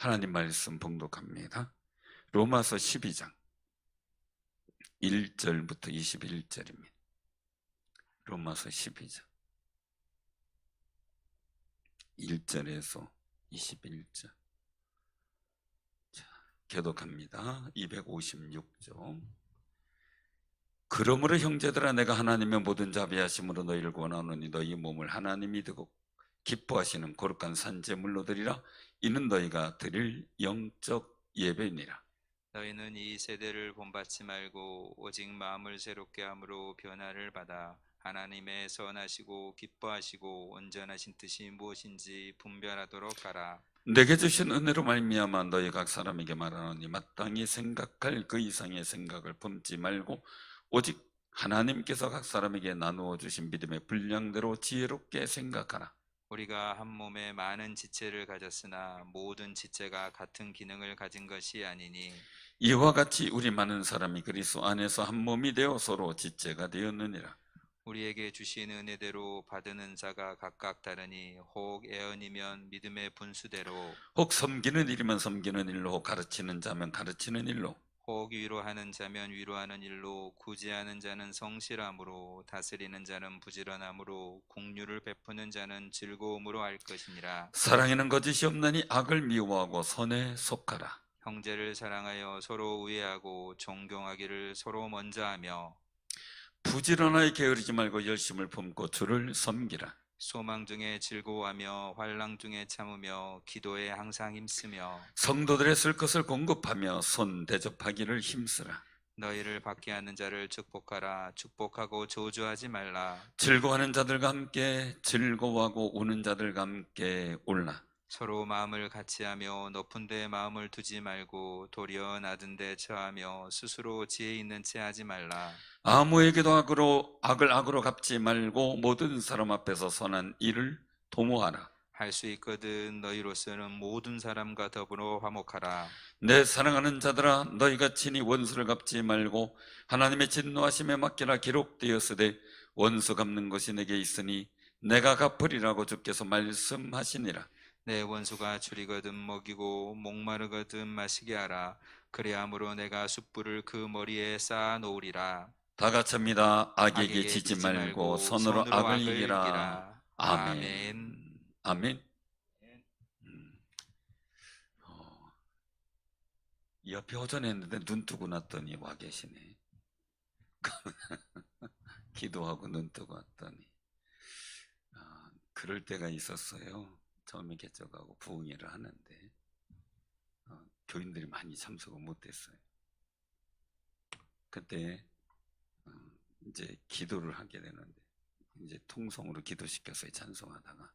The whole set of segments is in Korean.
하나님 말씀 봉독합니다. 로마서 12장 1절부터 21절입니다. 로마서 12장 1절에서 21절. 자, 교독합니다. 256조. 그러므로 형제들아, 내가 하나님의 모든 자비하심으로 너희를 권하노니 너희 몸을 하나님이 두고 기뻐하시는 거룩한 산제물로 드리라. 이는 너희가 드릴 영적 예배니라. 너희는 이 세대를 본받지 말고 오직 마음을 새롭게 함으로 변화를 받아 하나님의 선하시고 기뻐하시고 온전하신 뜻이 무엇인지 분별하도록 하라. 내게 주신 은혜로 말미암아 너희 각 사람에게 말하노니 마땅히 생각할 그 이상의 생각을 품지 말고 오직 하나님께서 각 사람에게 나누어 주신 믿음의 분량대로 지혜롭게 생각하라. 우리가 한 몸에 많은 지체를 가졌으나 모든 지체가 같은 기능을 가진 것이 아니니 이와 같이 우리 많은 사람이 그리스도 안에서 한 몸이 되어 서로 지체가 되었느니라. 우리에게 주신 은혜대로 받은 은사가 각각 다르니 혹 애언이면 믿음의 분수대로, 혹 섬기는 일이면 섬기는 일로, 혹 가르치는 자면 가르치는 일로, 혹 위로하는 자면 위로하는 일로, 구제하는 자는 성실함으로, 다스리는 자는 부지런함으로, 긍휼을 베푸는 자는 즐거움으로 할 것이니라. 사랑에는 거짓이 없나니 악을 미워하고 선에 속하라. 형제를 사랑하여 서로 우애하고 존경하기를 서로 먼저 하며 부지런하게 게으르지 말고 열심을 품고 주를 섬기라. 소망 중에 즐거워하며 환난 중에 참으며 기도에 항상 힘쓰며 성도들의 쓸 것을 공급하며 손 대접하기를 힘쓰라. 너희를 받게 하는 자를 축복하라. 축복하고 저주하지 말라. 즐거워하는 자들과 함께 즐거워하고 우는 자들과 함께 울라. 서로 마음을 같이하며 높은 데에 마음을 두지 말고 도리어 낮은 데 처하며 스스로 지혜 있는 채 하지 말라. 아무에게도 악을 악으로 갚지 말고 모든 사람 앞에서 선한 일을 도모하라. 할 수 있거든 너희로서는 모든 사람과 더불어 화목하라. 내 사랑하는 자들아, 너희가 친히 원수를 갚지 말고 하나님의 진노하심에 맡기라. 기록되었으되 원수 갚는 것이 내게 있으니 내가 갚으리라고 주께서 말씀하시니라. 내 원수가 줄이거든 먹이고 목마르거든 마시게 하라. 그리함으로 내가 숯불을 그 머리에 쌓아 놓으리라. 다 같이 합니다. 악에게 악에게 지지 지지 말고 말고 선으로 악을 이기라. 이기라. 아멘. 아멘. 아멘. 옆에 오전했는데 눈 뜨고 났더니 와 계시네. 기도하고 눈 뜨고 왔더니 그럴 때가 있었어요. 처음에 개척하고 부흥회를 하는데 교인들이 많이 참석을 못했어요. 그때 이제 기도를 하게 되는데 이제 통성으로 기도시켜서 찬송하다가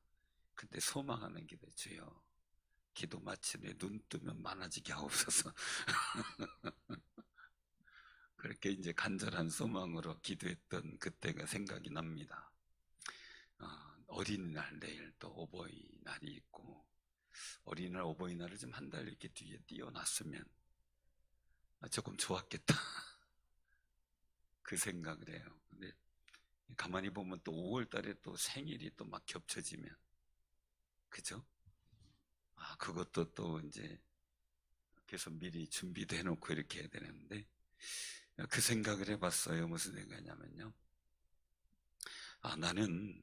그때 소망하는 기도, 주여 기도 마치되 눈 뜨면 많아지게 하옵소서. 그렇게 이제 간절한 소망으로 기도했던 그때가 생각이 납니다. 어린이날 내일 또 어버이날이 있고 어린이날 어버이날을 좀 한 달 이렇게 뒤에 띄워놨으면 조금 좋았겠다. 그 생각을 해요. 근데 가만히 보면 또 5월 달에 또 생일이 또 막 겹쳐지면 그죠? 그것도 또 이제 그래서 미리 준비도 해놓고 이렇게 해야 되는데 그 생각을 해봤어요. 무슨 생각이냐면요. 나는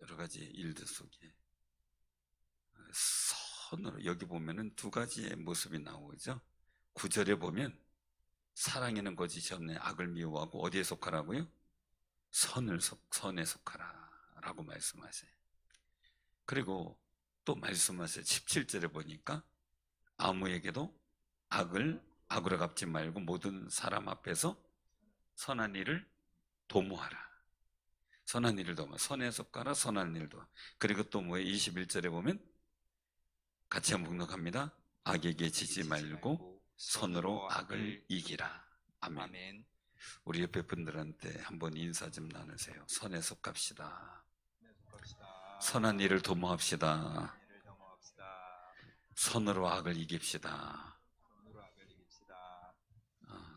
여러 가지 일들 속에 선으로, 여기 보면은 두 가지의 모습이 나오죠. 9절에 보면 사랑에는 거짓이 없네. 악을 미워하고 어디에 속하라고요? 선에 속하라 라고 말씀하세요. 그리고 또 말씀하세요. 17절에 보니까 아무에게도 악을 악으로 갚지 말고 모든 사람 앞에서 선한 일을 도모하라. 선한 일을 도모, 선에 속하라. 선한 일도. 그리고 또 뭐예요? 21절에 보면 같이 한번 봉독합니다. 악에게 지지 말고 선으로 악을 이기라. 아멘. 아멘. 우리 옆에 분들한테 한번 인사 좀 나누세요. 선에 속합시다. 선한 일을 도모합시다. 선으로 악을 이깁시다.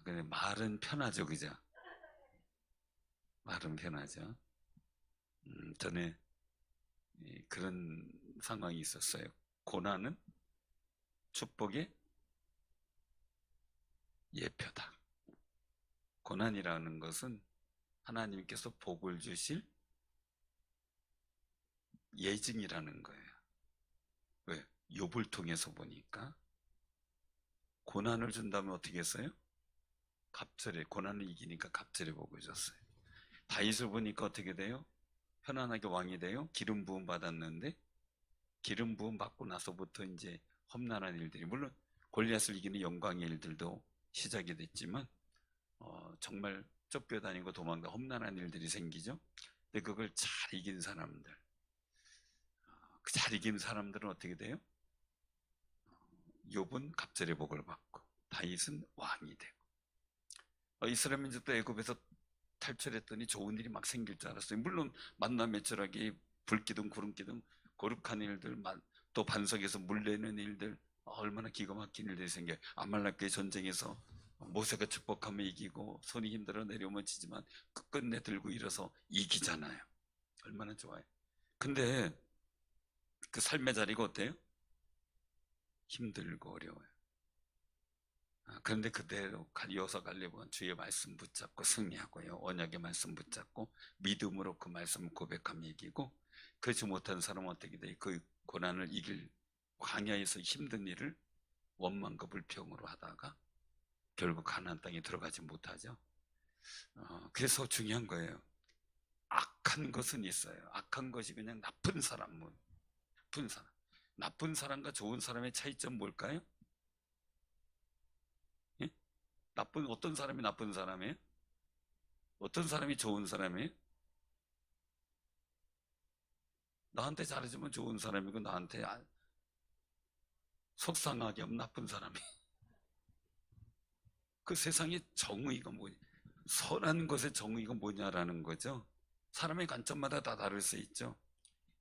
근데 말은 편하죠, 그죠? 말은 편하죠. 전에 그런 상황이 있었어요. 고난은 축복의 예표다. 고난이라는 것은 하나님께서 복을 주실 예증이라는 거예요. 왜? 욥을 통해서 보니까 고난을 준다면 어떻게 했어요? 갑절에, 고난을 이기니까 갑절에 복을 줬어요. 다윗을 보니까 어떻게 돼요? 편안하게 왕이 돼요. 기름 부음 받았는데, 기름 부음 받고 나서부터 이제 험난한 일들이, 물론 골리앗을 이기는 영광의 일들도 시작이 됐지만 정말 쫓겨다니고 도망가 험난한 일들이 생기죠. 근데 그걸 잘 이긴 사람들, 그 잘 이긴 사람들은 어떻게 돼요? 욥은 갑절의 복을 받고 다윗은 왕이 되고, 이스라엘 민족도 애굽에서 탈출했더니 좋은 일이 막 생길 줄 알았어요. 물론 만나 매출하기, 불기둥 구름기둥 거룩한 일들, 또 반석에서 물 내는 일들, 얼마나 기가 막힌 일들이 생겨요. 아말렉과의 전쟁에서 모세가 축복하며 이기고 손이 힘들어 내려오면 지지만 끝끝내 들고 일어서 이기잖아요. 얼마나 좋아요. 근데 그 삶의 자리가 어때요? 힘들고 어려워요. 그런데 그대로 여호사 갈렙은 주의 말씀 붙잡고 승리하고요, 언약의 말씀 붙잡고 믿음으로 그 말씀을 고백하며 이기고, 그렇지 못한 사람은 어떻게 돼요? 그 고난을 이길 광야에서 힘든 일을 원망과 불평으로 하다가 결국 가나안 땅에 들어가지 못하죠. 그래서 중요한 거예요. 악한 것은 있어요. 악한 것이 그냥 나쁜 사람은, 나쁜 사람, 나쁜 사람과 좋은 사람의 차이점 뭘까요? 예? 어떤 사람이 나쁜 사람이에요? 어떤 사람이 좋은 사람이에요? 나한테 잘해주면 좋은 사람이고 나한테 속상하게 하면 나쁜 사람이. 그 세상의 정의가 뭐냐, 선한 것의 정의가 뭐냐라는 거죠. 사람의 관점마다 다 다를 수 있죠.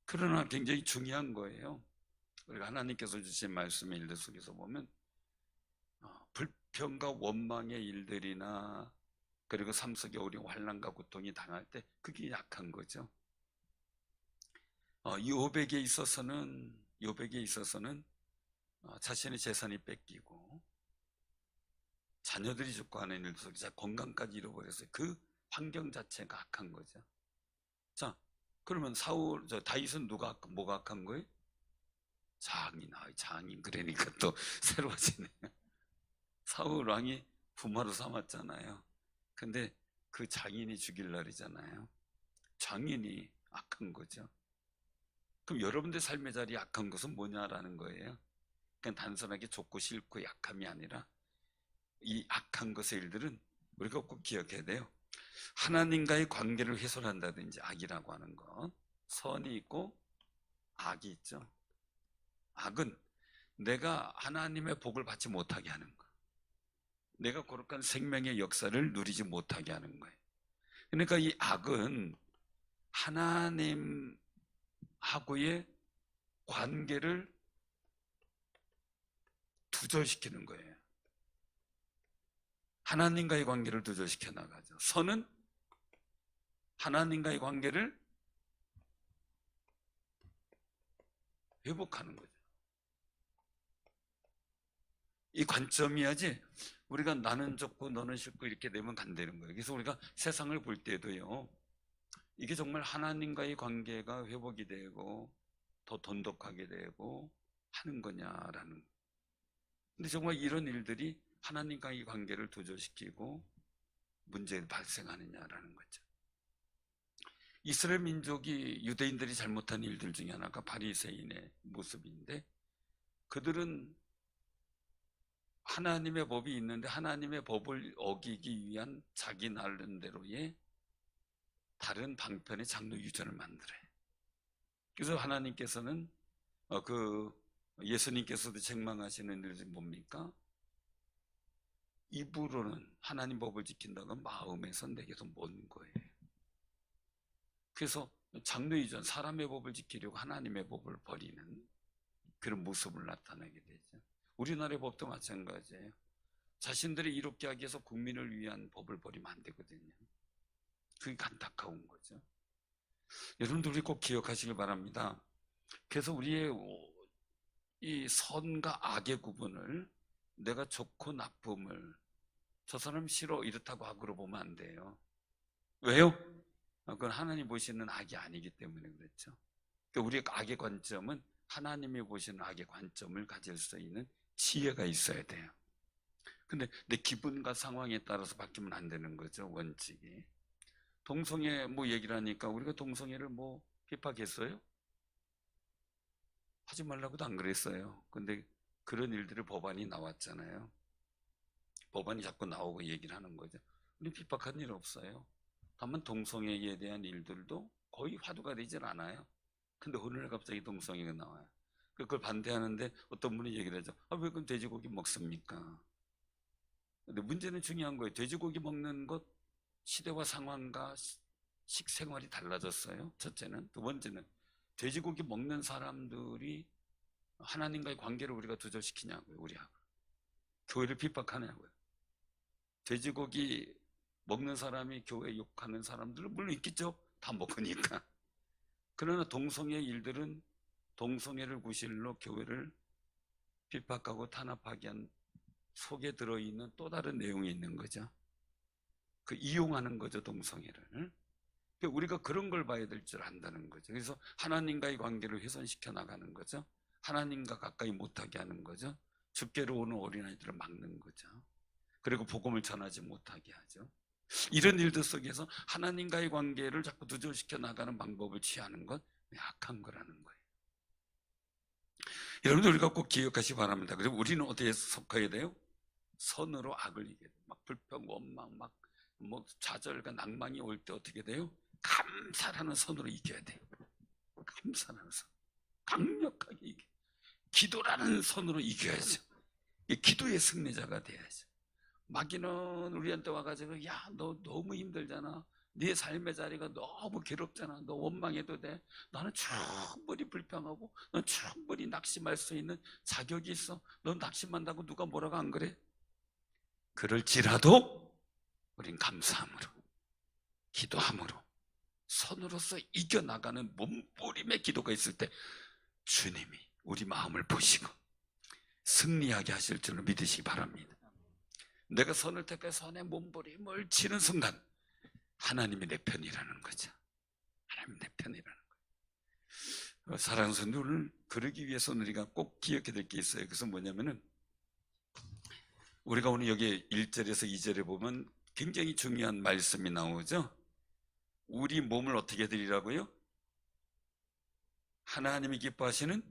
그러나 굉장히 중요한 거예요. 우리가 하나님께서 주신 말씀의 일들 속에서 보면 불평과 원망의 일들이나, 그리고 삶 속에 우리 환난과 고통이 당할 때 그게 약한 거죠. 욥에게 있어서는 자신의 재산이 뺏기고 자녀들이 죽고 하는 일 속에서 건강까지 잃어버렸어요. 그 환경 자체가 악한 거죠. 자, 그러면 다윗은 뭐가 악한 거예요? 장인 그러니까 또 새로워지네요. 사울 왕이 부마로 삼았잖아요. 근데 그 장인이 죽일 날이잖아요. 장인이 악한 거죠. 그럼 여러분들 삶의 자리에 악한 것은 뭐냐라는 거예요. 그냥 단순하게 좁고 싫고 약함이 아니라, 이 악한 것의 일들은 우리가 꼭 기억해야 돼요. 하나님과의 관계를 훼손한다든지, 악이라고 하는 것, 선이 있고 악이 있죠. 악은 내가 하나님의 복을 받지 못하게 하는 것, 내가 거룩한 생명의 역사를 누리지 못하게 하는 거예요. 그러니까 이 악은 하나님하고의 관계를 두절시키는 거예요. 하나님과의 관계를 두절시켜 나가죠. 선은 하나님과의 관계를 회복하는 거죠. 이 관점이야지 우리가 나는 좋고 너는 싫고 이렇게 되면 안 되는 거예요. 그래서 우리가 세상을 볼 때도요, 이게 정말 하나님과의 관계가 회복이 되고 더 돈독하게 되고 하는 거냐라는 거예요. 근데 정말 이런 일들이 하나님과의 관계를 두절시키고 문제가 발생하느냐라는 거죠. 이스라엘 민족이, 유대인들이 잘못한 일들 중에 하나가 바리새인의 모습인데, 그들은 하나님의 법이 있는데 하나님의 법을 어기기 위한 자기 나름대로의 다른 방편의 장로 유전을 만들어요. 그래서 하나님께서는 예수님께서도 책망하시는 일이 뭡니까? 입으로는 하나님 법을 지킨다고 마음에선 내게서 먼 거예요. 그래서 장로 유전, 사람의 법을 지키려고 하나님의 법을 버리는 그런 모습을 나타내게 되죠. 우리나라의 법도 마찬가지예요. 자신들이 이롭게 하기 위해서 국민을 위한 법을 버리면 안 되거든요. 그게 안타까운 거죠. 여러분들 우리 꼭 기억하시길 바랍니다. 그래서 우리의 이 선과 악의 구분을, 내가 좋고 나쁨을, 저 사람 싫어 이렇다고 악으로 보면 안 돼요. 왜요? 그건 하나님 보시는 악이 아니기 때문에 그렇죠. 그러니까 우리 악의 관점은 하나님이 보시는 악의 관점을 가질 수 있는 지혜가 있어야 돼요. 근데 내 기분과 상황에 따라서 바뀌면 안 되는 거죠, 원칙이. 동성애 뭐 얘기를 하니까 우리가 동성애를 뭐 핍박했어요? 하지 말라고도 안 그랬어요. 근데 그런 일들을 법안이 나왔잖아요. 법안이 자꾸 나오고 얘기를 하는 거죠. 우리 핍박한 일 없어요. 다만 동성애에 대한 일들도 거의 화두가 되질 않아요. 근데 오늘 갑자기 동성애가 나와요. 그걸 반대하는데 어떤 분이 얘기를 하죠. 아, 왜 그럼 돼지고기 먹습니까? 근데 문제는 중요한 거예요. 돼지고기 먹는 것, 시대와 상황과 식생활이 달라졌어요. 첫째는. 두 번째는 돼지고기 먹는 사람들이 하나님과의 관계를 우리가 두절시키냐고요. 우리하고. 교회를 핍박하냐고요. 돼지고기 먹는 사람이 교회 욕하는 사람들은 물론 있겠죠. 다 먹으니까. 그러나 동성애 일들은 동성애를 구실로 교회를 핍박하고 탄압하게 한 속에 들어있는 또 다른 내용이 있는 거죠. 그 이용하는 거죠, 동성애를. 우리가 그런 걸 봐야 될 줄 안다는 거죠. 그래서 하나님과의 관계를 훼손시켜 나가는 거죠. 하나님과 가까이 못하게 하는 거죠. 주께로 오는 어린아이들을 막는 거죠. 그리고 복음을 전하지 못하게 하죠. 이런 일들 속에서 하나님과의 관계를 자꾸 두절시켜 나가는 방법을 취하는 건 악한 거라는 거예요. 여러분들 우리가 꼭 기억하시기 바랍니다. 그리고 우리는 어디에 속해야 돼요? 선으로 악을 이겨야 돼요. 막 불평, 원망, 막 뭐 좌절과 낭망이 올 때 어떻게 돼요? 감사라는 선으로 이겨야 돼요. 감사라는 선. 강력하게 이겨. 기도라는 선으로 이겨야죠. 기도의 승리자가 돼야죠. 마귀는 우리한테 와가지고 야, 너 너무 힘들잖아. 네 삶의 자리가 너무 괴롭잖아. 너 원망해도 돼. 나는 충분히 불평하고 넌 충분히 낙심할 수 있는 자격이 있어. 넌 낙심한다고 누가 뭐라고 안 그래? 그럴지라도 우린 감사함으로, 기도함으로, 선으로서 이겨나가는 몸부림의 기도가 있을 때 주님이 우리 마음을 보시고 승리하게 하실 줄로 믿으시기 바랍니다. 내가 선을 택해 선의 몸부림을 치는 순간 하나님이 내 편이라는 거죠. 하나님이 내 편이라는 거예요. 사랑하는 성도들, 그러기 위해서는 우리가 꼭 기억해야 될 게 있어요. 그것은 뭐냐면은 우리가 오늘 여기 1절에서 2절에 보면 굉장히 중요한 말씀이 나오죠. 우리 몸을 어떻게 드리라고요? 하나님이 기뻐하시는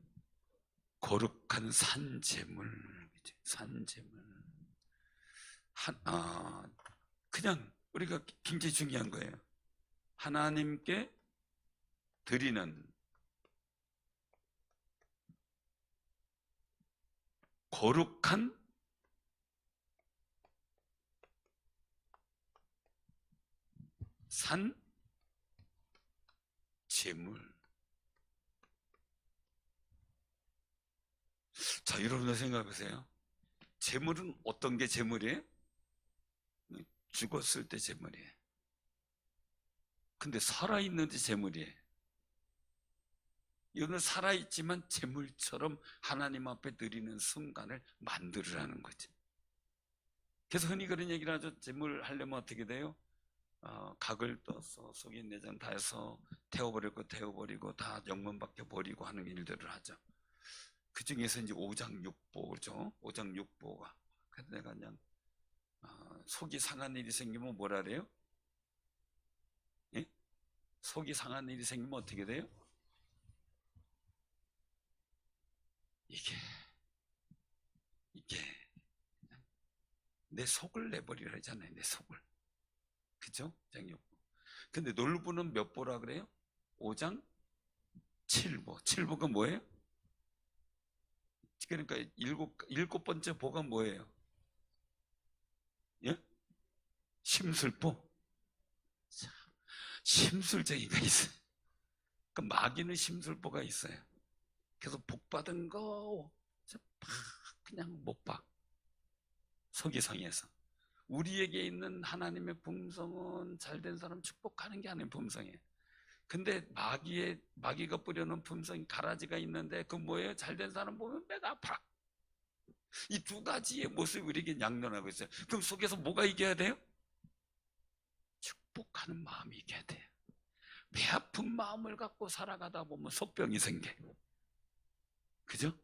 거룩한 산제물. 산제물. 그냥 우리가 굉장히 중요한 거예요. 하나님께 드리는 거룩한 산 제물. 자, 여러분들 생각해보세요. 제물은 어떤 게 제물이에요? 죽었을 때 제물이에요. 근데 살아있는데 제물이에요. 이거는 살아있지만 제물처럼 하나님 앞에 드리는 순간을 만들으라는 거죠. 그래서 흔히 그런 얘기를 하죠. 제물 하려면 어떻게 돼요? 각을 떠서 속에 내장 다 해서 태워버리고 다 영문 박혀버리고 하는 일들을 하죠. 그 중에서 이제 5장 6보죠. 5장 6보가. 그래서 내가 그냥 속이 상한 일이 생기면 뭐라 그래요? 예? 속이 상한 일이 생기면 어떻게 돼요? 이게 내 속을 내버리라 하잖아요. 내 속을. 그죠? 5장 6보. 근데 놀부는 몇 보라 그래요? 5장 7보. 7보가 뭐예요? 그러니까 일곱 번째 보가 뭐예요? 예? 심술보. 심술쟁이가 있어요. 그 마귀는 심술보가 있어요. 그래서 복 받은 거 그냥 못 봐. 속이 상해서. 우리에게 있는 하나님의 품성은 잘된 사람 축복하는 게 아닌 품성이에요. 근데 마귀가 뿌려놓은 품성이 가라지가 있는데 그 뭐예요? 잘된 사람 보면 배가 아파. 이 두 가지의 모습이 우리에게 양면하고 있어요. 그럼 속에서 뭐가 이겨야 돼요? 축복하는 마음이 이겨야 돼요. 배 아픈 마음을 갖고 살아가다 보면 속병이 생겨요. 그죠?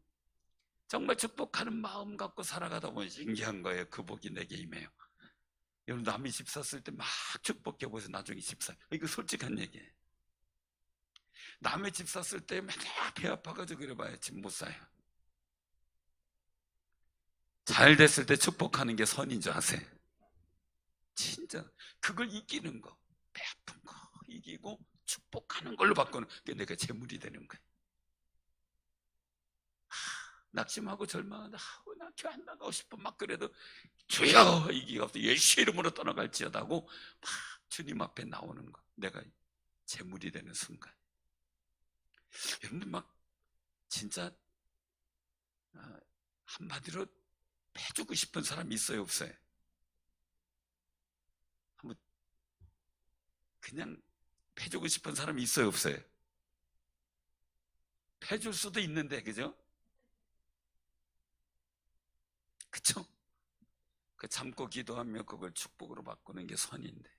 정말 축복하는 마음 갖고 살아가다 보면 신기한 거예요. 그 복이 내게 임해요. 여러분, 남이 집 샀을 때 막 축복해보세요. 나중에 집 사요. 이거 솔직한 얘기예요. 남의 집 샀을 때 맨날 배 아파가지고 그래봐야 집 못 사요. 잘 됐을 때 축복하는 게 선인 줄 아세요? 진짜 그걸 이기는 거, 배 아픈 거 이기고 축복하는 걸로 바꾸는 게 내가 재물이 되는 거예요. 낙심하고 절망하다, 나 교회 안 나가고 싶어 막 그래도 주여 이기가 없어 예수 이름으로 떠나갈지어다고 막 주님 앞에 나오는 거, 내가 재물이 되는 순간. 여러분들 막 진짜 한마디로 해주고 싶은 사람이 있어요, 없어요? 한번 그냥 해주고 싶은 사람이 있어요, 없어요? 해줄 수도 있는데, 그죠? 그쵸? 그 참고 기도하며 그걸 축복으로 바꾸는 게 선인데,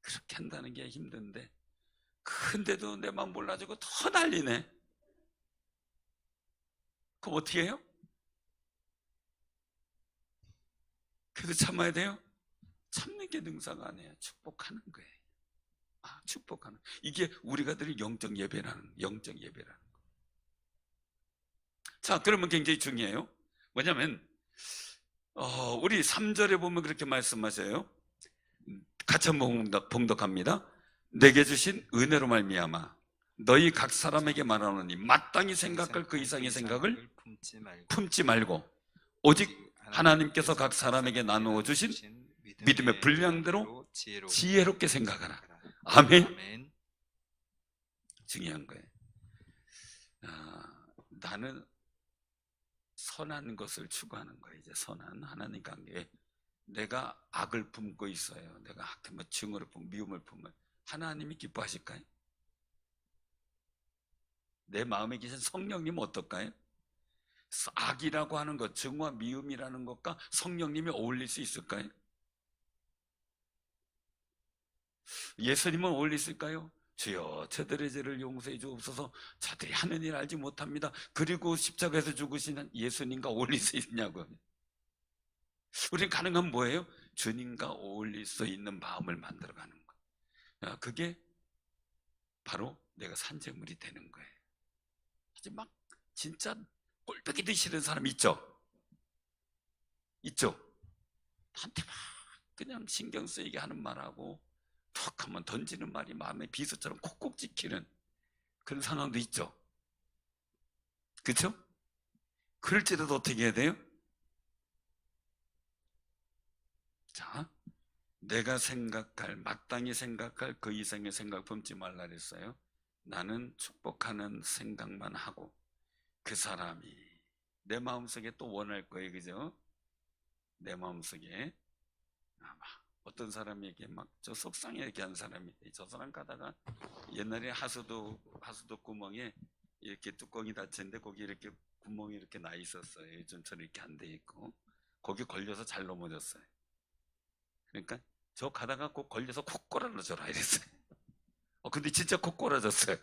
그렇게 한다는 게 힘든데, 근데도 내 맘 몰라주고 더 난리네. 그럼 어떻게 해요? 그래도 참아야 돼요? 참는 게 능사가 아니에요. 축복하는 거예요. 축복하는. 이게 우리가 드릴 영적 예배라는 거. 자, 그러면 굉장히 중요해요. 뭐냐면 우리 3절에 보면 그렇게 말씀하셔요. 같이 한번 봉독합니다. 내게 주신 은혜로 말미암아 너희 각 사람에게 말하노니 마땅히 생각할 그 이상의 생각을 품지 말고 오직 하나님께서 각 사람에게 나누어 주신 믿음의 분량대로 지혜롭게 생각하라. 아멘. 중요한 거예요. 나는 선한 것을 추구하는 거예요. 이제 선한 하나님 관계에 내가 악을 품고 있어요. 내가 증오를 품고 미움을 품으면 하나님이 기뻐하실까요? 내 마음에 계신 성령님은 어떨까요? 악이라고 하는 것, 증오와 미움이라는 것과 성령님이 어울릴 수 있을까요? 예수님은 어울릴 수 있을까요? 주여 저들의 죄를 용서해 주옵소서. 저들이 하는 일 알지 못합니다. 그리고 십자가에서 죽으시는 예수님과 어울릴 수 있냐고요. 우리는 가능한 뭐예요? 주님과 어울릴 수 있는 마음을 만들어가는 거예요. 그게 바로 내가 산재물이 되는 거예요. 막 진짜 꼴보기 싫은 사람 있죠? 있죠? 나한테 막 그냥 신경 쓰이게 하는 말하고 툭 하면 던지는 말이 마음에 비수처럼 콕콕 찍히는 그런 상황도 있죠. 그렇죠? 그럴지라도 어떻게 해야 돼요? 자, 내가 마땅히 생각할 그 이상의 생각 품지 말라 그랬어요. 나는 축복하는 생각만 하고 그 사람이 내 마음속에 또 원할 거예요. 그죠? 내 마음속에 어떤 사람에게 막 저 속상하게 한 사람이, 저 사람 가다가 옛날에 하수도 구멍에 이렇게 뚜껑이 닫혔는데 거기 이렇게 구멍이 이렇게 나 있었어요. 요즘처럼 이렇게 안 돼 있고 거기 걸려서 잘 넘어졌어요. 그러니까 저 가다가 꼭 걸려서 콕 꼬라져라 이랬어요. 근데 진짜 콕 꼬라졌어요.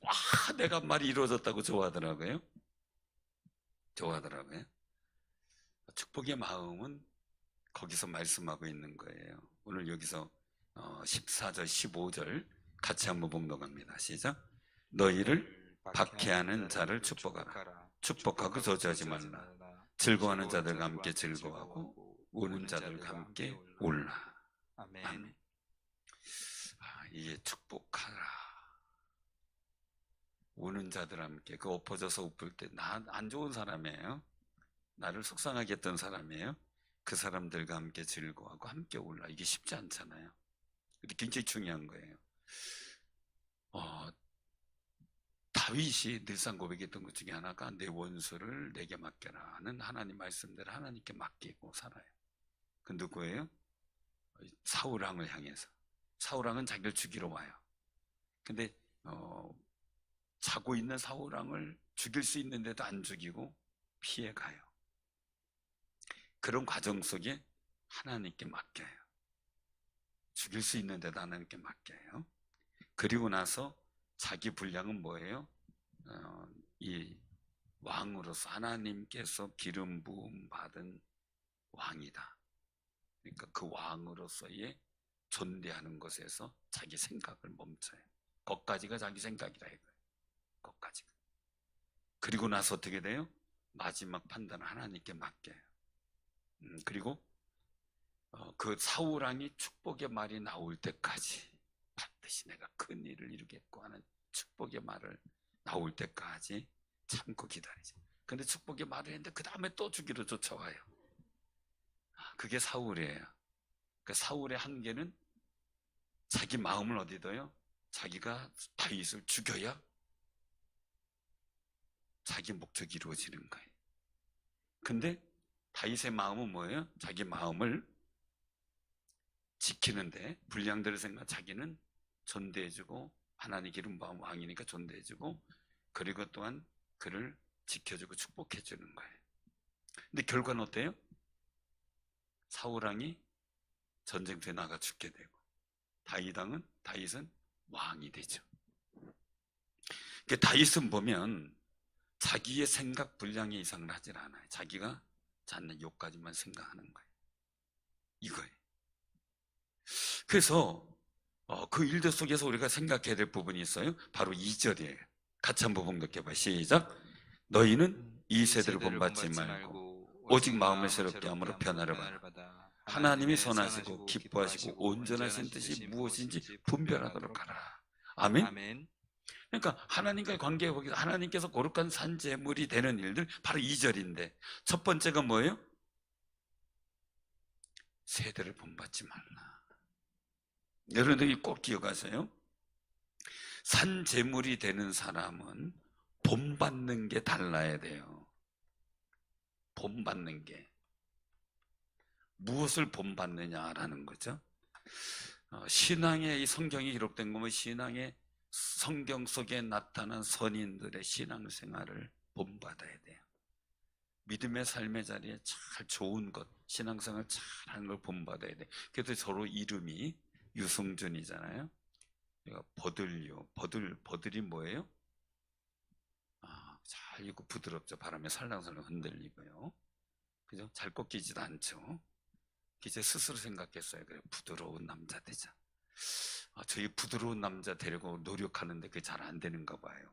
와, 내가 말이 이루어졌다고 좋아하더라고요. 축복의 마음은 거기서 말씀하고 있는 거예요. 오늘 여기서 14절 15절 같이 한번 봉독합니다. 시작. 너희를 박해하는 자를 축복하라. 축복하고 저주하지 말라. 즐거워하는 자들과 함께 즐거워하고 우는 자들과 함께 울라. 아멘. 이게 축복하라. 우는 자들 함께, 그 엎어져서 웃을 때 나 안 좋은 사람이에요. 나를 속상하게 했던 사람이에요. 그 사람들과 함께 즐거워하고 함께 울라. 이게 쉽지 않잖아요. 근데 굉장히 중요한 거예요. 다윗이 늘상 고백했던 것 중에 하나가 내 원수를 내게 맡겨라 하는 하나님 말씀대로 하나님께 맡기고 살아요. 그 누구예요? 사울왕을 향해서. 사울왕은 자기를 죽이러 와요. 근데 자고 있는 사울왕을 죽일 수 있는데도 안 죽이고 피해 가요. 그런 과정 속에 하나님께 맡겨요. 죽일 수 있는데도 하나님께 맡겨요. 그리고 나서 자기 분량은 뭐예요? 이 왕으로서 하나님께서 기름 부음 받은 왕이다. 그러니까 그 왕으로서의 존대하는 것에서 자기 생각을 멈춰요. 거기까지가 자기 생각이다 이거예요. 거기까지가. 그리고 나서 어떻게 돼요? 마지막 판단을 하나님께 맡겨요. 그리고 그 사울왕이 축복의 말이 나올 때까지 반드시 내가 큰 일을 이루겠고 하는 축복의 말을 나올 때까지 참고 기다리죠. 근데 축복의 말을 했는데 그 다음에 또 죽이러 쫓아와요. 그게 사울이에요. 그 사울의 한계는 자기 마음을 어디 둬요? 자기가 다윗을 죽여야 자기 목적이 이루어지는 거예요. 근데 다윗의 마음은 뭐예요? 자기 마음을 지키는데 불량대로 생각 자기는 존대해주고 하나님 기름 부은 왕이니까 존대해주고 그리고 또한 그를 지켜주고 축복해주는 거예요. 근데 결과는 어때요? 사울왕이 전쟁터에 나가 죽게 되고 다윗은 왕이 되죠. 다윗은 보면 자기의 생각 분량의 이상을 하질 않아요. 자기가 찾는 욕까지만 생각하는 거예요. 이거예요. 그래서 그 일들 속에서 우리가 생각해야 될 부분이 있어요. 바로 2절이에요. 같이 한번 봉독해봐요. 시작. 너희는 이 세대를 본받지 말고 오직 마음을 새롭게 함으로 변화를 받아 하나님이 선하시고 기뻐하시고 온전하신 뜻이 무엇인지 분별하도록 하라. 아멘. 아멘. 그러니까 하나님과의 관계에 보기에 하나님께서 거룩한 산제물이 되는 일들 바로 2절인데 첫 번째가 뭐예요? 세대를 본받지 말라. 여러분들이 꼭 기억하세요. 산제물이 되는 사람은 본받는 게 달라야 돼요. 본받는 게 무엇을 본받느냐라는 거죠. 신앙의 이 성경이 기록된 거면 신앙의 성경 속에 나타난 선인들의 신앙생활을 본받아야 돼요. 믿음의 삶의 자리에 잘 좋은 것, 신앙생활 잘하는 걸 본받아야 돼. 그래서 서로 이름이 유승준이잖아요. 버들이 뭐예요? 잘 익고 부드럽죠. 바람에 살랑살랑 흔들리고요. 그죠? 잘 꺾이지도 않죠. 이제 스스로 생각했어요. 그래, 부드러운 남자 되자. 저희 부드러운 남자 되려고 노력하는데 그게 잘 안 되는가 봐요.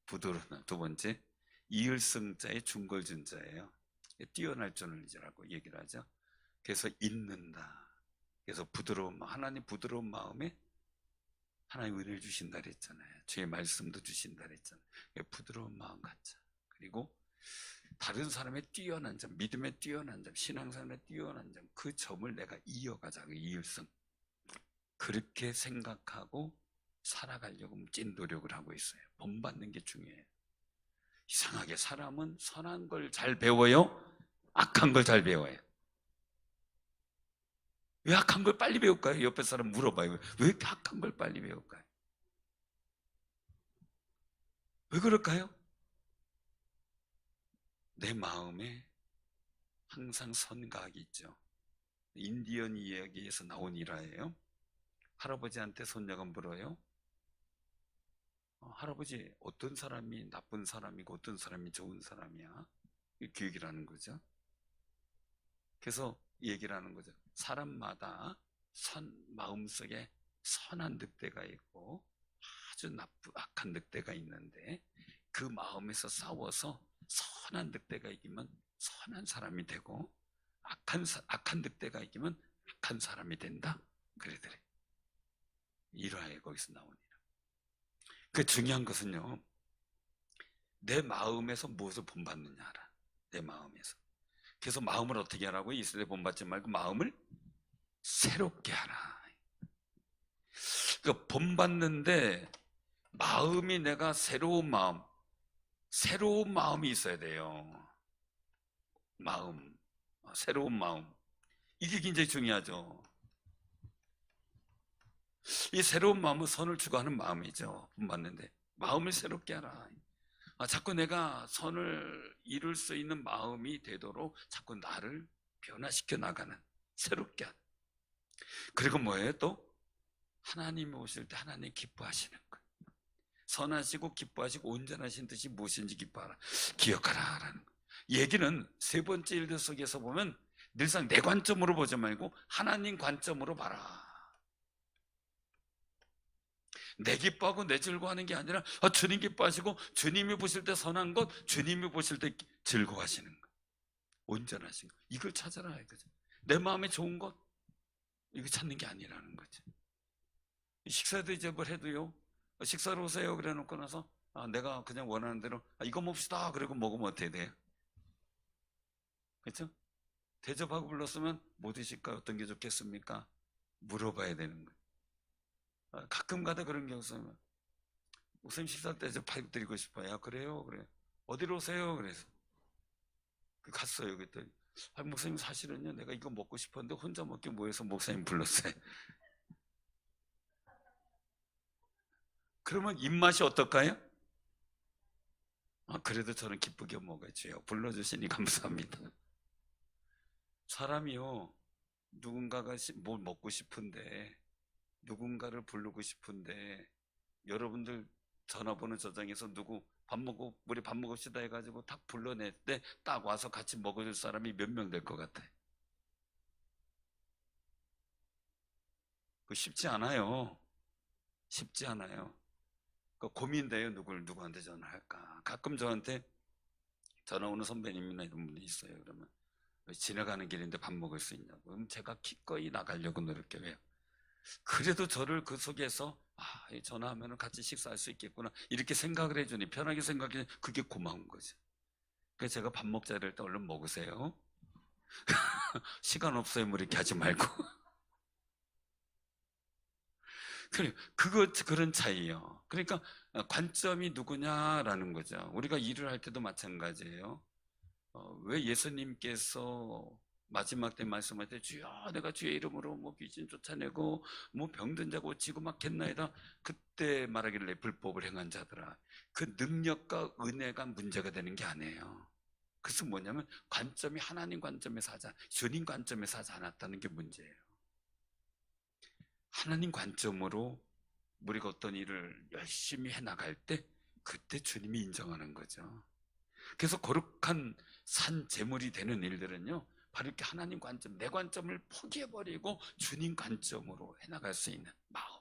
부드러운. 두 번째, 이을승자의 중걸준자예요. 뛰어날 줄이라고 얘기를 하죠. 그래서 잊는다. 그래서 하나님 부드러운 마음에 하나님 은혜를 주신다 그랬잖아요. 주의 말씀도 주신다 그랬잖아요. 부드러운 마음 갖자. 그리고 다른 사람의 뛰어난 점, 믿음의 뛰어난 점, 신앙생활의 뛰어난 점, 그 점을 내가 이어가자. 그 이율성. 그렇게 생각하고 살아가려고 찐 노력을 하고 있어요. 본받는 게 중요해요. 이상하게 사람은 선한 걸 잘 배워요? 악한 걸 잘 배워요? 왜 악한 걸 빨리 배울까요? 옆에 사람 물어봐요. 왜 이렇게 악한 걸 빨리 배울까요? 왜 그럴까요? 내 마음에 항상 선각이 있죠. 인디언 이야기에서 나온 일화예요. 할아버지한테 손녀가 물어요. 할아버지, 어떤 사람이 나쁜 사람이고 어떤 사람이 좋은 사람이야? 이렇게 얘기를 하는 거죠. 그래서 얘기를 하는 거죠. 사람마다 마음속에 선한 늑대가 있고 아주 악한 늑대가 있는데 그 마음에서 싸워서 선한 늑대가 이기면 선한 사람이 되고 악한 늑대가 이기면 악한 사람이 된다. 그러더래. 일화에 거기서 나오니라. 그 중요한 것은요, 내 마음에서 무엇을 본받느냐 알아. 내 마음에서. 그래서 마음을 어떻게 하라고? 이 세대 본받지 말고 마음을 새롭게 하라. 그러니까 본받는데 마음이 내가 새로운 마음이 있어야 돼요. 새로운 마음. 이게 굉장히 중요하죠. 이 새로운 마음은 선을 추구하는 마음이죠. 본받는데 마음을 새롭게 하라. 자꾸 내가 선을 이룰 수 있는 마음이 되도록 자꾸 나를 변화시켜 나가는, 새롭게 하는. 그리고 뭐예요? 또 하나님이 오실 때 하나님 기뻐하시는 것. 선하시고 기뻐하시고 온전하신 뜻이 무엇인지 기억하라 라는 것. 얘기는 세 번째 일들 속에서 보면 늘상 내 관점으로 보지 말고 하나님 관점으로 봐라. 내 기뻐하고 내 즐거워하는 게 아니라 주님 기뻐하시고 주님이 보실 때 선한 것, 주님이 보실 때 즐거워하시는 것, 온전하신 것, 이걸 찾아라 이거죠. 내 마음에 좋은 것, 이거 찾는 게 아니라는 거죠. 식사 대접을 해도요, 식사로 오세요 그래 놓고 나서 내가 그냥 원하는 대로 이거 봅시다 그리고 먹으면 어떻게 돼요? 그렇죠? 대접하고 불렀으면 뭐 드실까요? 어떤 게 좋겠습니까? 물어봐야 되는 거예요. 가끔 가다 그런 경우 있으면 목사님 식사 대접 드리고 싶어요. 그래요? 그래. 어디로 오세요? 그래서 갔어요. 그랬더니 목사님 사실은요 내가 이거 먹고 싶었는데 혼자 먹기 뭐해서 목사님 불렀어요. 그러면 입맛이 어떨까요? 그래도 저는 기쁘게 먹어야죠. 불러주시니 감사합니다. 사람이요 누군가가 뭘 먹고 싶은데, 누군가를 부르고 싶은데, 여러분들 전화번호 저장해서 누구 우리 밥 먹읍시다 해가지고 딱 불러낼 때 딱 와서 같이 먹어줄 사람이 몇 명 될 것 같아? 그 쉽지 않아요. 쉽지 않아요. 그 고민돼요. 누구한테 전화할까? 가끔 저한테 전화 오는 선배님이나 이런 분이 있어요. 그러면 지나가는 길인데 밥 먹을 수 있냐고. 그럼 제가 기꺼이 나가려고 노력해요. 그래도 저를 그 속에서 전화하면 같이 식사할 수 있겠구나 이렇게 생각을 해주니, 편하게 생각해, 그게 고마운 거죠. 그래서 제가 밥 먹자 이럴 때 얼른 먹으세요. 시간 없어요 뭐 이렇게 하지 말고. 그런 차이예요. 그러니까 관점이 누구냐라는 거죠. 우리가 일을 할 때도 마찬가지예요. 왜 예수님께서 마지막 때 말씀할 때 주여 내가 주의 이름으로 뭐 귀신 쫓아내고 뭐 병든 자 고치고 막 했나이다, 그때 말하길래 불법을 행한 자들아. 그 능력과 은혜가 문제가 되는 게 아니에요. 그것은 뭐냐면 관점이 하나님 관점에서 하지, 주님 관점에서 하지 않았다는 게 문제예요. 하나님 관점으로 우리가 어떤 일을 열심히 해나갈 때 그때 주님이 인정하는 거죠. 그래서 거룩한 산 제물이 되는 일들은요 바로 이렇게 하나님 관점, 내 관점을 포기해버리고 주님 관점으로 해나갈 수 있는 마음,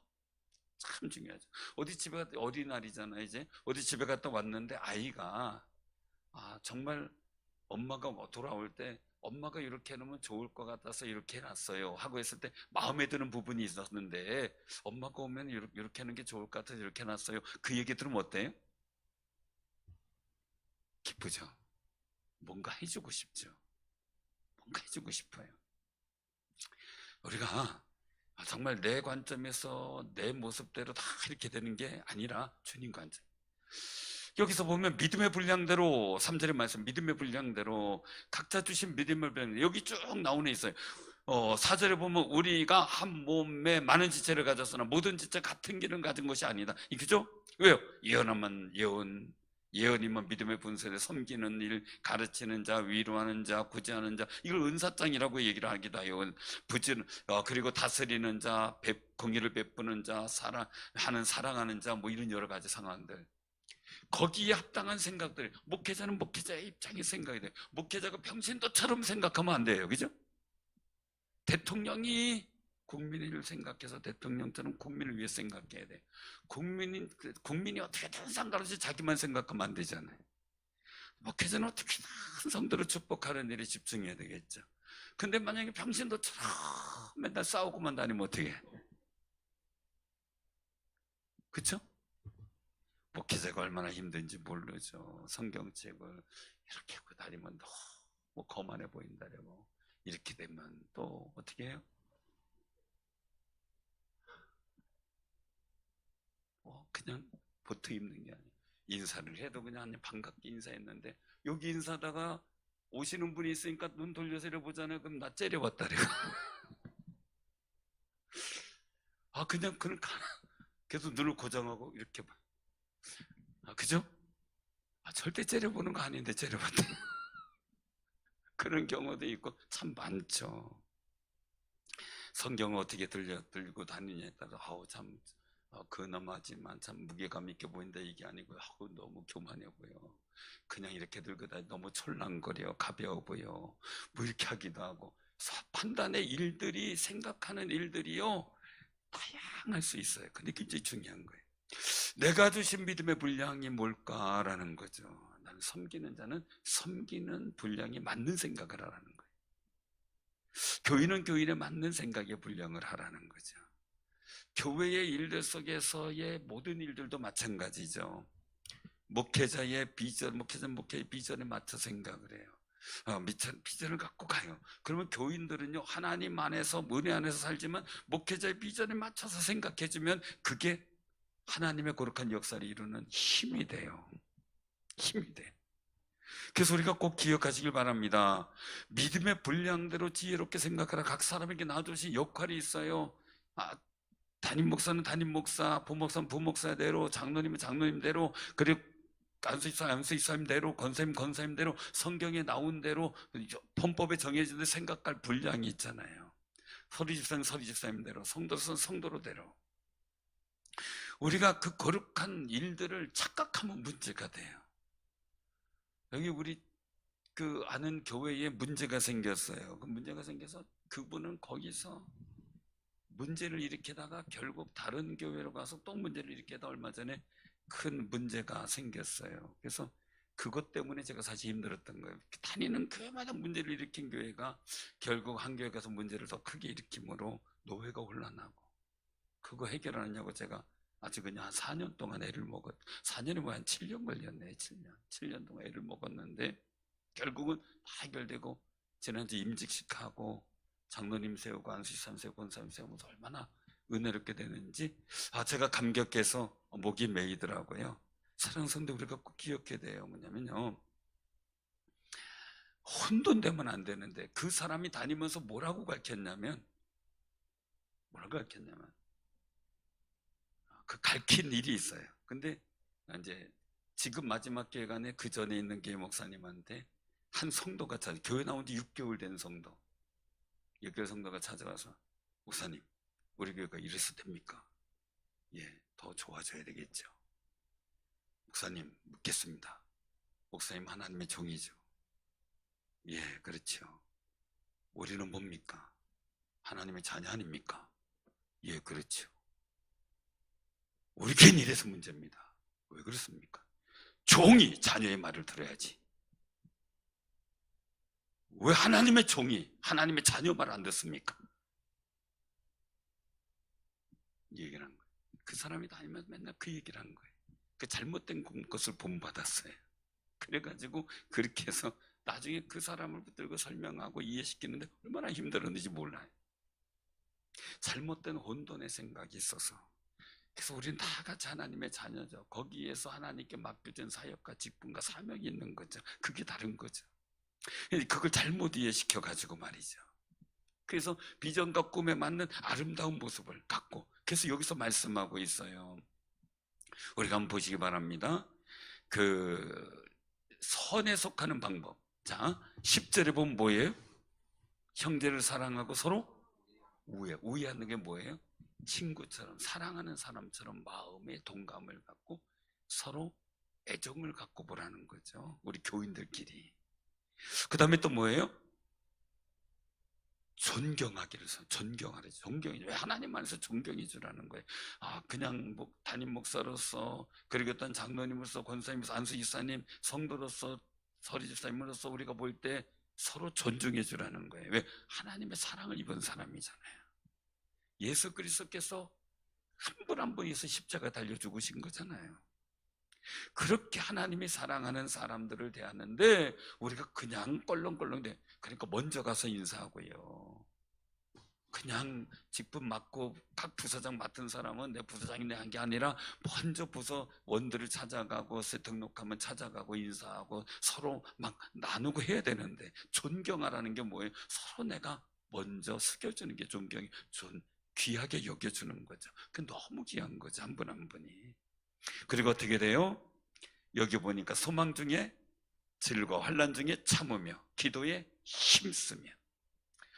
참 중요하죠. 어디 집에 갔다, 어린날이잖아요. 이제 어디 집에 갔다 왔는데 아이가 정말 엄마가 돌아올 때 엄마가 이렇게 해놓으면 좋을 것 같아서 이렇게 해놨어요 하고 했을 때 마음에 드는 부분이 있었는데, 엄마가 오면 이렇게 하는 게 좋을 것 같아서 이렇게 해놨어요, 그 얘기 들으면 어때요? 기쁘죠. 뭔가 해주고 싶죠. 뭔가 해주고 싶어요. 우리가 정말 내 관점에서 내 모습대로 다 이렇게 되는 게 아니라 주님 관점. 여기서 보면 믿음의 분량대로, 3절의 말씀, 믿음의 분량대로 각자 주신 믿음의 분량, 여기 쭉 나오네 있어요. 4절에 보면 우리가 한 몸에 많은 지체를 가졌으나 모든 지체 같은 길을 가진 것이 아니다. 그죠? 왜요? 예언하면 예언, 예언이면 믿음의 분쇄를 섬기는 일, 가르치는 자, 위로하는 자, 구제하는 자, 이걸 은사장이라고 얘기를 하기도 해요. 그리고 다스리는 자, 공의를 베푸는 자, 사랑하는 자, 뭐 이런 여러 가지 상황들. 거기에 합당한 생각들, 목회자는 목회자의 입장에 생각이 돼요. 목회자가 평신도처럼 생각하면 안 돼요. 그죠? 대통령이 국민을 생각해서 대통령처럼 국민을 위해 생각해야 돼. 국민이 어떻게든 상관없이 자기만 생각하면 안 되잖아요. 목회자는 어떻게든 성도를 축복하는 일에 집중해야 되겠죠. 근데 만약에 평신도처럼 맨날 싸우고만 다니면 어떻게 해? 그쵸? 목회자가 얼마나 힘든지 모르죠. 성경책을 이렇게 하고 다니면 너무 거만해 보인다고. 이렇게 되면 또 어떻게 해요? 그냥 보트 입는 게 아니에요. 인사를 해도 그냥 반갑게 인사했는데, 여기 인사다가 오시는 분이 있으니까 눈 돌려서 보잖아요. 그럼 나 째려봤다 그래요. 그냥 계속 눈을 고정하고 이렇게 봐. 그죠? 절대 째려보는 거 아닌데 째려봤다. 그런 경우도 있고 참 많죠. 성경을 어떻게 들고 다니냐에 따라 참 근엄하지만 참 무게감 있게 보인다 이게 아니고요. 너무 교만해 보여. 그냥 이렇게 들고 다니 너무 촐랑거려. 가벼워 보여. 뭐 이렇게 하기도 하고. 판단의 일들이 생각하는 일들이요 다양할 수 있어요. 근데 굉장히 중요한 거예요. 내가 주신 믿음의 분량이 뭘까라는 거죠. 나는 섬기는 자는 섬기는 분량이 맞는 생각을 하라는 거예요. 교인은 교인에 맞는 생각의 분량을 하라는 거죠. 교회의 일들 속에서의 모든 일들도 마찬가지죠. 목회자의 목회의 비전에 맞춰 생각을 해요. 비전을 갖고 가요. 그러면 교인들은요, 하나님 안에서, 은혜 안에서 살지만 목회자의 비전에 맞춰서 생각해주면 그게 하나님의 거룩한 역사를 이루는 힘이 돼요. 힘이 돼. 그래서 우리가 꼭 기억하시길 바랍니다. 믿음의 분량대로 지혜롭게 생각하라. 각 사람에게 놔두신 역할이 있어요. 담임 목사는 담임 목사, 부목사는 부목사대로, 장로님은 장로님대로, 그리고 안수이사님대로, 권사님대로, 성경에 나온 대로, 헌법에 정해진 대 생각할 분량이 있잖아요. 서리집사는 서리집사님대로, 성도는 성도로대로. 우리가 그 거룩한 일들을 착각하면 문제가 돼요. 여기 우리 아는 교회에 문제가 생겼어요. 그 문제가 생겨서 그분은 거기서 문제를 일으키다가 결국 다른 교회로 가서 또 문제를 일으키다 얼마 전에 큰 문제가 생겼어요. 그래서 그것 때문에 제가 사실 힘들었던 거예요. 다니는 교회마다 문제를 일으킨 교회가 결국 한 교회 가서 문제를 더 크게 일으킴으로 노회가 혼란하고, 그거 해결하느냐고 제가 아주 그냥 한 4년 동안 애를 4년이 뭐 한 7년 걸렸네. 7년 동안 애를 먹었는데 결국은 다 해결되고, 지난주 임직식하고 장로님 세우고 안수사님 세우고 권사님 세우면서 얼마나 은혜롭게 되는지 제가 감격해서 목이 메이더라고요. 사랑하는 성도, 우리가 꼭 기억해야 돼요. 뭐냐면요, 혼돈되면 안 되는데, 그 사람이 다니면서 뭐라고 가르쳤냐면 그 가르친 일이 있어요. 근데 이제 지금 마지막 기획안에 그 전에 있는 교회 목사님한테 한 성도가 교회 나온 지 6개월 된 성도, 6개월 성도가 찾아와서, 목사님, 우리 교회가 이래서 됩니까? 예, 더 좋아져야 되겠죠. 목사님, 묻겠습니다. 목사님 하나님의 종이죠. 예, 그렇죠. 우리는 뭡니까? 하나님의 자녀 아닙니까? 예, 그렇죠. 우리 괜히 이래서 문제입니다. 왜 그렇습니까? 종이 자녀의 말을 들어야지. 왜 하나님의 종이 하나님의 자녀 말을 안 듣습니까? 이 얘기를 한 거예요. 그 사람이 다니면서 맨날 그 얘기를 한 거예요. 그 잘못된 것을 본받았어요. 그래가지고 그렇게 해서 나중에 그 사람을 붙들고 설명하고 이해시키는데 얼마나 힘들었는지 몰라요. 잘못된 혼돈의 생각이 있어서. 그래서 우리는 다 같이 하나님의 자녀죠. 거기에서 하나님께 맡겨진 사역과 직분과 사명이 있는 거죠. 그게 다른 거죠. 그걸 잘못 이해시켜가지고 말이죠. 그래서 비전과 꿈에 맞는 아름다운 모습을 갖고, 그래서 여기서 말씀하고 있어요. 우리가 한번 보시기 바랍니다. 선에 속하는 방법. 자, 10절에 보면 뭐예요? 형제를 사랑하고 서로 우애하는 게 뭐예요? 친구처럼, 사랑하는 사람처럼 마음의 동감을 갖고 서로 애정을 갖고 보라는 거죠. 우리 교인들끼리. 그 다음에 또 뭐예요? 존경하래죠. 존경이 왜 하나님 안에서 존경해 주라는 거예요. 그냥 담임 목사로서, 그리고 어떤 장로님으로서, 권사님으로서, 안수이사님, 성도로서, 서리집사님으로서 우리가 볼 때 서로 존중해 주라는 거예요. 왜? 하나님의 사랑을 입은 사람이잖아요. 예수 그리스도께서 한 분 한 분에서 십자가 달려 죽으신 거잖아요. 그렇게 하나님이 사랑하는 사람들을 대하는데 우리가 그냥 껄렁껄렁 대. 그러니까 먼저 가서 인사하고요. 그냥 직분 맡고 각 부서장 맡은 사람은 내 부서장이 내 한 게 아니라 먼저 부서 원들을 찾아가고 등록하면 찾아가고 인사하고 서로 막 나누고 해야 되는데, 존경하라는 게 뭐예요? 서로 내가 먼저 숙여주는 게 존경이. 귀하게 여겨주는 거죠. 그 너무 귀한 거죠, 한 분 한 분이. 그리고 어떻게 돼요? 여기 보니까 소망 중에 질과 환난 중에 참으며 기도에 힘쓰며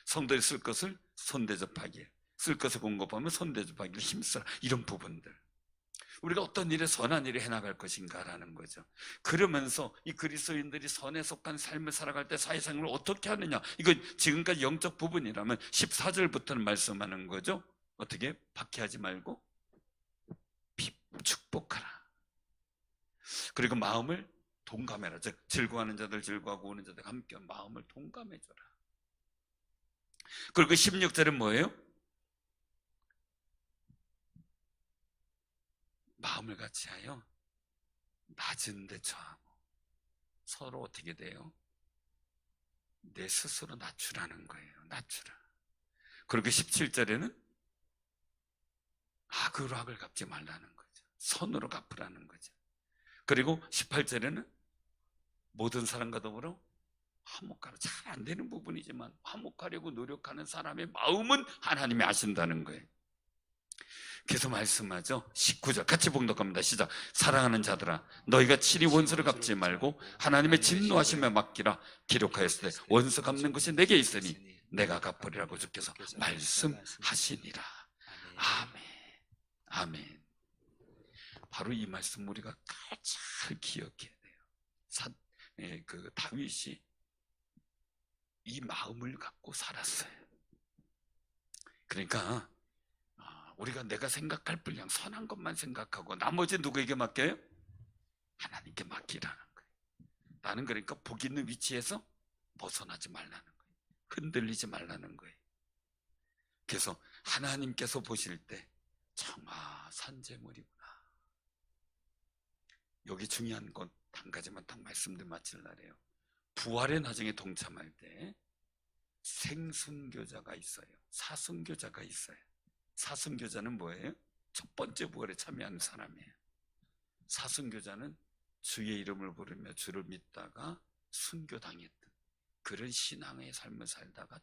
성도에 쓸 것을 손대접하길, 쓸 것을 공급하며 손대접하길 힘쓰라. 이런 부분들, 우리가 어떤 일에 선한 일을 해나갈 것인가라는 거죠. 그러면서 이 그리스도인들이 선에 속한 삶을 살아갈 때 사회생활을 어떻게 하느냐, 이건 지금까지 영적 부분이라면 14절부터는 말씀하는 거죠. 어떻게? 박해하지 말고 축복하라. 그리고 마음을 동감해라. 즉 즐거워하는 자들 즐거워하고 우는 자들 함께 마음을 동감해줘라. 그리고 16절은 뭐예요? 마음을 같이 하여 낮은 데 처하고. 서로 어떻게 돼요? 내 스스로 낮추라는 거예요. 낮추라. 그리고 17절에는 악으로 악을 갚지 말라는 거죠. 선으로 갚으라는 거죠. 그리고 18절에는 모든 사람과 더불어 화목하라. 잘 안 되는 부분이지만 화목하려고 노력하는 사람의 마음은 하나님이 아신다는 거예요. 계속 말씀하죠. 19절 같이 봉독합니다. 시작. 사랑하는 자들아, 너희가 친히 원수를 갚지 말고 하나님의 진노하심에 맡기라. 기록하였을 때 원수 갚는 것이 내게 있으니 내가 갚으리라고 주께서 말씀하시니라. 아멘. 아멘. 바로 이 말씀 우리가 잘 기억해야 돼요. 다윗이 이 마음을 갖고 살았어요. 그러니까 우리가 내가 생각할 분량 선한 것만 생각하고 나머지 누구에게 맡겨요? 하나님께 맡기라는 거예요. 나는 그러니까 복 있는 위치에서 벗어나지 말라는 거예요. 흔들리지 말라는 거예요. 그래서 하나님께서 보실 때 정말 산재물이구나. 여기 중요한 건 한 가지만 딱 말씀드려 마칠 날이에요. 부활의 나중에 동참할 때 생순교자가 있어요. 사순교자가 있어요. 사순교자는 뭐예요? 첫 번째 부활에 참여하는 사람이에요. 사순교자는 주의 이름을 부르며 주를 믿다가 순교당했던 그런 신앙의 삶을 살다가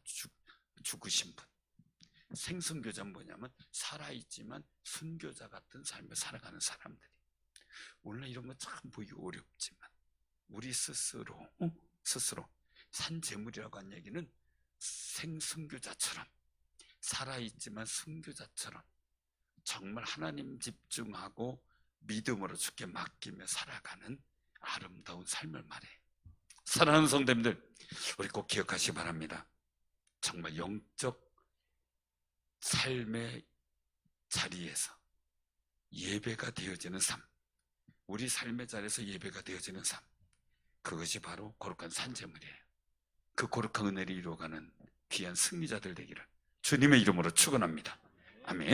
죽으신 분. 생순교자는 뭐냐면 살아있지만 순교자 같은 삶을 살아가는 사람들이. 오늘 이런 거 참 보기 어렵지만 우리 스스로 산재물이라고 한 얘기는 생순교자처럼 살아있지만 순교자처럼 정말 하나님 집중하고 믿음으로 주께 맡기며 살아가는 아름다운 삶을 말해요. 사랑하는 성도님들, 우리 꼭 기억하시기 바랍니다. 정말 영적 삶의 자리에서 예배가 되어지는 삶, 우리 삶의 자리에서 예배가 되어지는 삶, 그것이 바로 거룩한 산재물이에요. 그 거룩한 은혜를 이루어가는 귀한 승리자들 되기를 주님의 이름으로 축원합니다. 아멘.